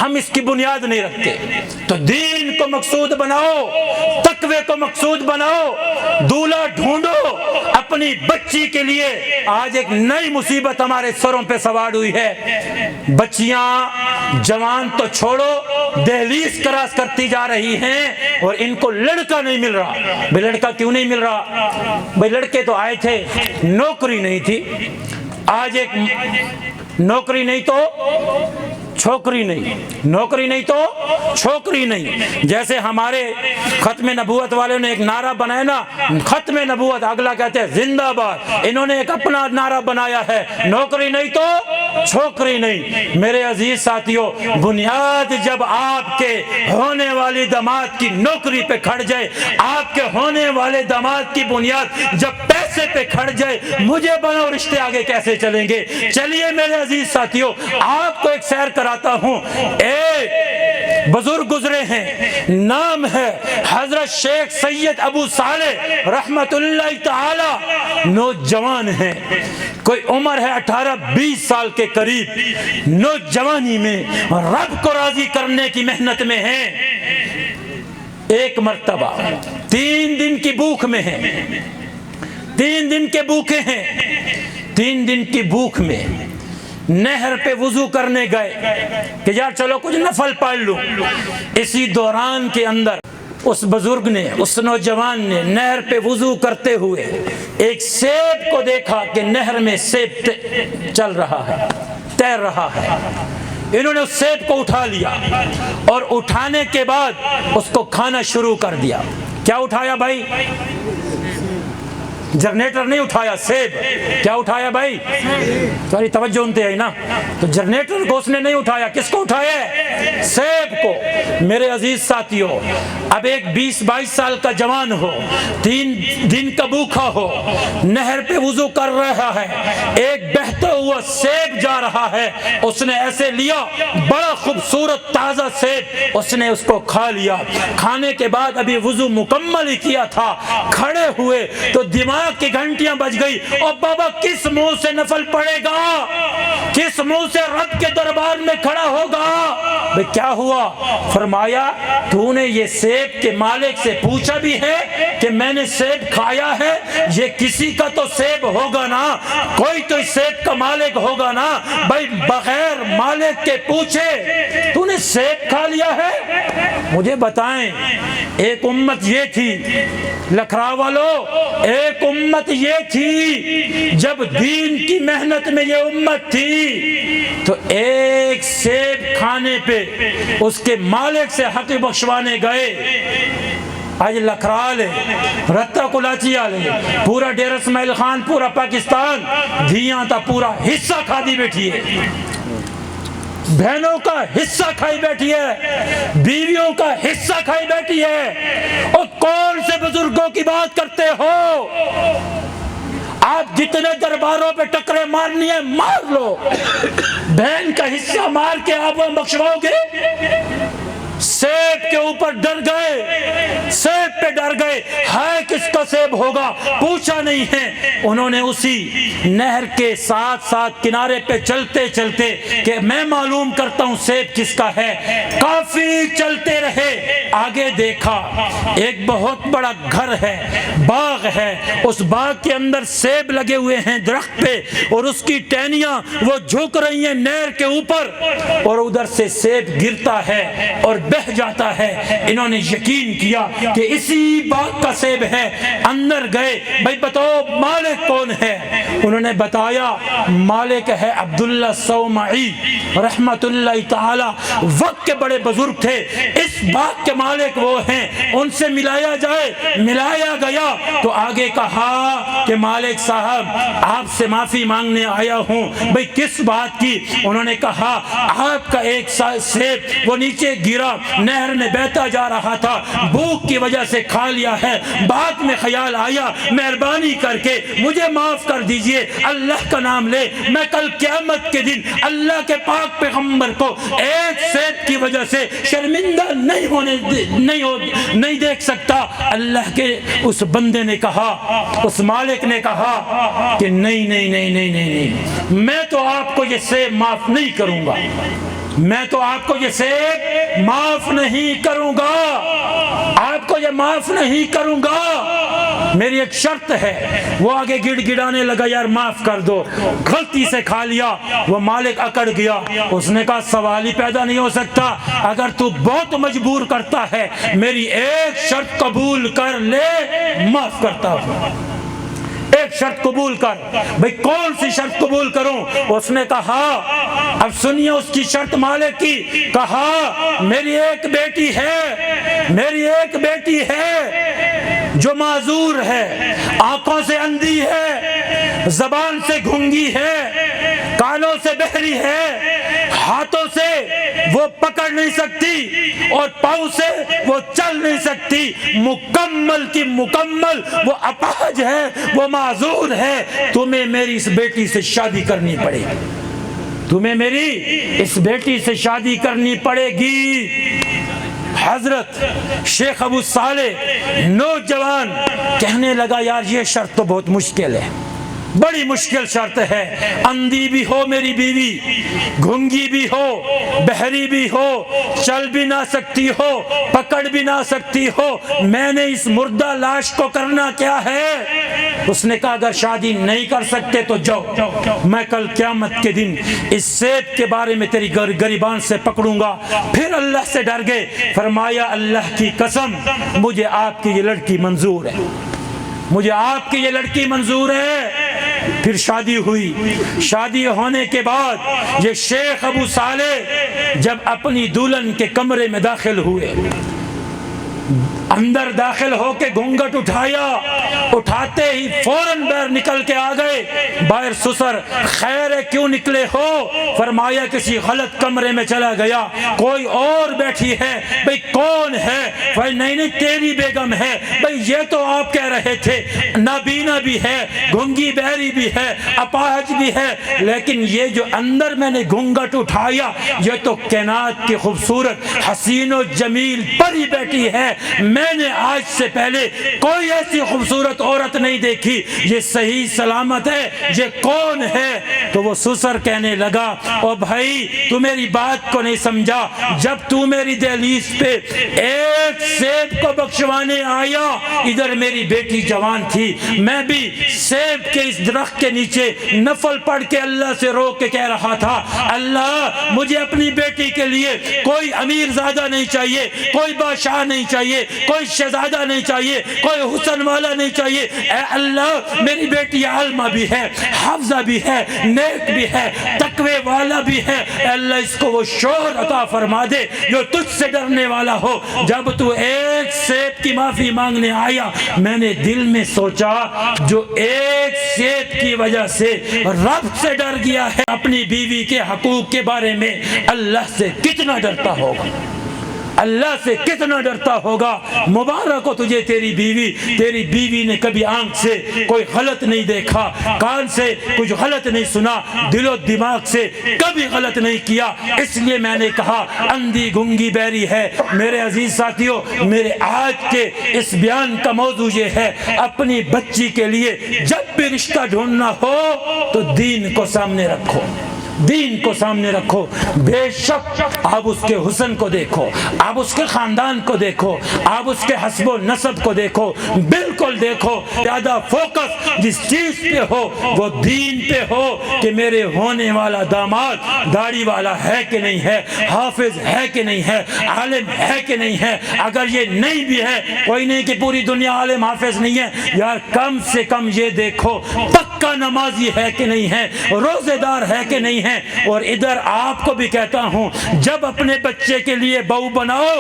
ہم اس کی بنیاد نہیں رکھتے۔ تو دین کو مقصود بناؤ، تقوی کو مقصود بناؤ، دولہا ڈھونڈو اپنی بچی کے لیے۔ آج ایک نئی مصیبت ہمارے سروں پہ سوار ہوئی ہے، بچیاں جوان تو چھوڑو دہلیز کراس کرتی جا رہی ہیں اور ان کو لڑکا نہیں مل رہا۔ بھئی لڑکا کیوں نہیں مل رہا؟ بھئی لڑکے تو آئے تھے، نوکری نہیں تھی۔ آج ایک نوکری نہیں تو چھوکری نہیں، نوکری نہیں تو چھوکری نہیں۔ جیسے ہمارے ختم نبوت والوں نے ایک نعرہ بنایا نا، ختم نبوت، اگلا کہتے ہیں زندہ باد۔ انہوں نے ایک اپنا نعرہ بنایا ہے، نوکری نہیں تو چھوکری نہیں۔ میرے عزیز ساتھیوں، بنیاد جب آپ کے ہونے والی داماد کی نوکری پہ کھڑ جائے، آپ کے ہونے والے داماد کی بنیاد جب پیسے پہ کھڑ جائے، مجھے بناؤ رشتے آگے کیسے چلیں گے؟ چلیے میرے عزیز ساتھیوں، آپ کو ایک سیر کراتا ہوں۔ ایک بزرگ گزرے ہیں، نام ہے حضرت شیخ سید ابو صالح رحمت اللہ تعالی، نوجوان ہیں، کوئی عمر ہے 18-20 سال کے قریب، نوجوانی میں رب کو راضی کرنے کی محنت میں ہیں۔ ایک مرتبہ 3 دن کی بھوک میں ہیں، 3 دن کے بھوکے ہیں، 3 دن کی بھوک میں نہر پہ وضو کرنے گئے کہ یار چلو کچھ نفل پڑھ لوں۔ اسی دوران کے اندر اس بزرگ نے، اس نوجوان نے نہر پہ وضو کرتے ہوئے ایک سیب کو دیکھا کہ نہر میں سیب چل رہا ہے، تیر رہا ہے۔ انہوں نے اس سیب کو اٹھا لیا اور اٹھانے کے بعد اس کو کھانا شروع کر دیا۔ کیا اٹھایا بھائی؟ جنریٹر نہیں اٹھایا، سیب۔ کیا اٹھایا بھائی؟ ساری توجہ انتے ہے نا۔ تو جنریٹر کو اس نے نہیں اٹھایا، کس کو اٹھایا ہے؟ سیب کو۔ میرے عزیز ساتھیوں، اب ایک 20-22 سال کا جوان ہو، 3 دن کا بھوکا ہو، نہر پہ وضو کر رہا ہے، ایک بہتا ہوا سیب جا رہا ہے، اس نے ایسے لیا، بڑا خوبصورت تازہ سیب، اس نے اس کو کھا لیا۔ کھانے کے بعد ابھی وضو مکمل ہی کیا تھا، کھڑے ہوئے تو دماغ کی گھنٹیاں بج گئی، اور بابا کس منہ سے نفل پڑے گا؟ کس منہ سے رب کے دربار میں کھڑا ہوگا؟ بھئی کیا ہوا؟ فرمایا تو نے یہ سیب کے مالک سے پوچھا بھی ہے کہ میں نے سیب کھایا ہے؟ یہ کسی کا تو سیب ہوگا نا، کوئی تو اس سیب کا مالک ہوگا نا۔ بھئی بغیر مالک کے پوچھے تو نے سیب کھا لیا ہے؟ مجھے بتائیں، ایک امت یہ تھی لکھراؤ والو، ایک امت یہ تھی، جب دین کی محنت میں یہ امت تھی تو ایک سیب کھانے پہ اس کے مالک سے حق بخشوانے گئے۔ آج لکھرال ہے، رتہ کلاچی والے، پورا ڈیرہ اسماعیل خان، پورا پاکستان دھیاں تا پورا حصہ کھا دی بیٹھی ہے، بہنوں کا حصہ کھائی بیٹھی ہے، بیویوں کا حصہ کھائی بیٹھی ہے۔ اور کون سے بزرگوں کی بات کرتے ہو؟ آپ جتنے درباروں پہ ٹکرے مارنی ہے مار لو، بہن کا حصہ مار کے آپ بخشواؤ گے؟ سیب کے اوپر ڈر گئے، سیب پہ ڈر گئے، ہے کس کا سیب ہوگا؟ پوچھا نہیں ہے۔ انہوں نے اسی نہر کے ساتھ ساتھ کنارے پہ چلتے چلتے کہ میں معلوم کرتا ہوں سیب کس کا ہے، کافی چلتے رہے، آگے دیکھا ایک بہت بڑا گھر ہے، باغ ہے، اس باغ کے اندر سیب لگے ہوئے ہیں درخت پہ، اور اس کی ٹہنیاں وہ جھک رہی ہیں نہر کے اوپر، اور ادھر سے سیب گرتا ہے اور بہ جاتا ہے۔ انہوں نے یقین کیا کہ اسی باغ کا سیب ہے، اندر گئے، بھائی بتاؤ مالک کون ہے؟ انہوں نے بتایا مالک ہے عبداللہ صومعی رحمت اللہ تعالی، وقت کے بڑے بزرگ تھے، اس باغ کے مالک وہ ہیں، ان سے ملایا جائے۔ ملایا گیا تو آگے کہا کہ مالک صاحب آپ سے معافی مانگنے آیا ہوں۔ بھائی کس بات کی؟ انہوں نے کہا آپ کا ایک سیب وہ نیچے گرا، نہر میں بہتا جا رہا تھا، بھوک کی وجہ سے کھا لیا ہے، بعد میں خیال آیا مہربانی کر کے مجھے معاف کر دیجئے، اللہ کا نام لے، میں کل قیامت کے دن اللہ کے پاک پیغمبر کو ایک سیب کی وجہ سے شرمندہ نہیں دیکھ سکتا۔ اللہ کے اس بندے نے کہا، اس مالک نے کہا کہ نہیں نہیں نہیں نہیں نہیں، میں تو آپ کو یہ سیب معاف نہیں کروں گا، میں تو آپ کو یہ سیب معاف نہیں کروں گا، آپ کو یہ معاف نہیں کروں گا، میری ایک شرط ہے۔ وہ آگے گڑ گڑانے لگا، یار معاف کر دو، غلطی سے کھا لیا۔ وہ مالک اکڑ گیا، اس نے کہا سوال ہی پیدا نہیں ہو سکتا، اگر تو بہت مجبور کرتا ہے میری ایک شرط قبول کر لے، معاف کرتا ہوں۔ ایک شرط قبول کر۔ بھئی کون سی شرط قبول کروں؟ اس نے کہا، اب سنیے اس کی شرط مالک کی، کہا میری ایک بیٹی ہے، میری ایک بیٹی ہے جو معذور ہے، آنکھوں سے اندھی ہے، زبان سے گھنگی ہے، کانوں سے بہری ہے، ہاتھوں سے وہ پکڑ نہیں سکتی اور پاؤں سے وہ چل نہیں سکتی، مکمل کی مکمل وہ اپاہج ہے، وہ معذور ہے، تمہیں میری اس بیٹی سے شادی کرنی پڑے گی، تمہیں میری اس بیٹی سے شادی کرنی پڑے گی۔ حضرت شیخ ابو صالح نوجوان کہنے لگا، یار یہ شرط تو بہت مشکل ہے، بڑی مشکل شرط ہے، اندھی بھی ہو میری بیوی، گھنگی بھی ہو، بہری بھی ہو، چل بھی نہ سکتی ہو، پکڑ بھی نہ سکتی ہو، میں نے اس مردہ لاش کو کرنا کیا ہے؟ اس نے کہا اگر شادی نہیں کر سکتے تو جاؤ، میں کل قیامت کے دن اس سیب کے بارے میں تیری گریبان سے پکڑوں گا۔ پھر اللہ سے ڈر گئے، فرمایا اللہ کی قسم مجھے آپ کی یہ لڑکی منظور ہے، مجھے آپ کی یہ لڑکی منظور ہے۔ پھر شادی ہوئی، شادی ہونے کے بعد یہ شیخ ابو صالح جب اپنی دلہن کے کمرے میں داخل ہوئے، اندر داخل ہو کے گھونگھٹ اٹھایا، اٹھاتے ہی فوراً باہر نکل کے آ گئے، باہر سسر خیر ہے کیوں نکلے ہو؟ فرمایا کسی غلط کمرے میں چلا گیا، کوئی اور بیٹھی ہے۔ بھئی کون ہے؟ بھئی نہیں تیری بیگم ہے۔ بھئی یہ تو آپ کہہ رہے تھے نابینا بھی ہے، گھنگی بہری بھی ہے، اپاہج بھی ہے، لیکن یہ جو اندر میں نے گھونگھٹ اٹھایا یہ تو کائنات کی خوبصورت حسین و جمیل پری بیٹی ہے، میں نے آج سے پہلے کوئی ایسی خوبصورت عورت نہیں دیکھی، یہ صحیح سلامت ہے، یہ کون ہے؟ تو وہ سسر کہنے لگا، او بھائی تو میری بات کو نہیں سمجھا، جب تو میری دہلیز پہ ایک سیب کو بخشوانے آیا، ادھر میری بیٹی جوان تھی، میں بھی سیب کے اس درخت کے نیچے نفل پڑھ کے اللہ سے رو کے کہہ رہا تھا، اللہ مجھے اپنی بیٹی کے لیے کوئی امیر زادہ نہیں چاہیے، کوئی بادشاہ نہیں چاہیے، کوئی شہزادہ نہیں چاہیے، کوئی حسن والا نہیں چاہیے، اے اللہ میری بیٹی عالمہ بھی ہے، حافظہ بھی ہے، نیک بھی ہے، تقوی والا بھی ہے، اے اللہ اس کو وہ شوہر عطا فرما دے جو تجھ سے ڈرنے والا ہو۔ جب تو ایک سیب کی معافی مانگنے آیا، میں نے دل میں سوچا جو ایک سیب کی وجہ سے رب سے ڈر گیا ہے، اپنی بیوی کے حقوق کے بارے میں اللہ سے کتنا ڈرتا ہوگا، اللہ سے کتنا ڈرتا ہوگا۔ مبارک ہو تجھے تیری بیوی نے کبھی آنکھ سے کوئی غلط نہیں دیکھا، کان سے کچھ غلط نہیں سنا، دل و دماغ سے کبھی غلط نہیں کیا۔ اس لیے میں نے کہا اندھی گنگی بہری ہے۔ میرے عزیز ساتھیوں، میرے آج کے اس بیان کا موضوع یہ ہے، اپنی بچی کے لیے جب بھی رشتہ ڈھونڈنا ہو تو دین کو سامنے رکھو، دین کو سامنے رکھو۔ بے شک آپ اس کے حسن کو دیکھو، آپ اس کے خاندان کو دیکھو، آپ اس کے حسب و نسب کو دیکھو، بالکل دیکھو، زیادہ فوکس جس چیز پہ ہو وہ دین پہ ہو کہ میرے ہونے والا داماد داڑھی والا ہے کہ نہیں ہے، حافظ ہے کہ نہیں ہے، عالم ہے کہ نہیں ہے۔ اگر یہ نہیں بھی ہے، کوئی نہیں کہ پوری دنیا عالم حافظ نہیں ہے، یار کم سے کم یہ دیکھو پکا نمازی ہے کہ نہیں ہے، روزے دار ہے کہ نہیں ہے۔ اور ادھر آپ کو بھی کہتا ہوں، جب اپنے بچے کے لیے بہو بناؤ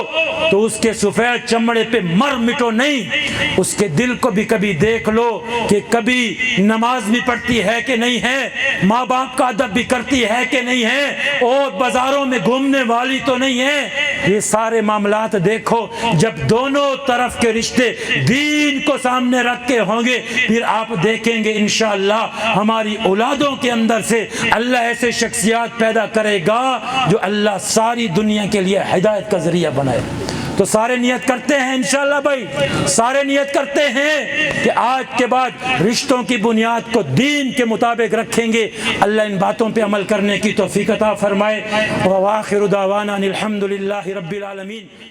تو اس کے سفید چمڑے پہ مر مٹو نہیں، اس کے دل کو بھی کبھی دیکھ لو کہ کبھی نماز بھی پڑھتی ہے کہ نہیں ہے، ماں باپ کا ادب بھی کرتی ہے کہ نہیں ہے، اور بازاروں میں گھومنے والی تو نہیں ہے۔ یہ سارے معاملات دیکھو، جب دونوں طرف کے رشتے دین کو سامنے رکھ کے ہوں گے، پھر آپ دیکھیں گے انشاءاللہ ہماری اولادوں کے اندر سے اللہ ایسے شخصیات پیدا کرے گا جو اللہ ساری دنیا کے لیے ہدایت کا ذریعہ بنائے۔ تو سارے نیت کرتے ہیں انشاءاللہ بھائی، سارے نیت کرتے ہیں کہ آج کے بعد رشتوں کی بنیاد کو دین کے مطابق رکھیں گے۔ اللہ ان باتوں پہ عمل کرنے کی توفیق عطا فرمائے۔ وآخر دعوانا الحمد للہ رب العالمین۔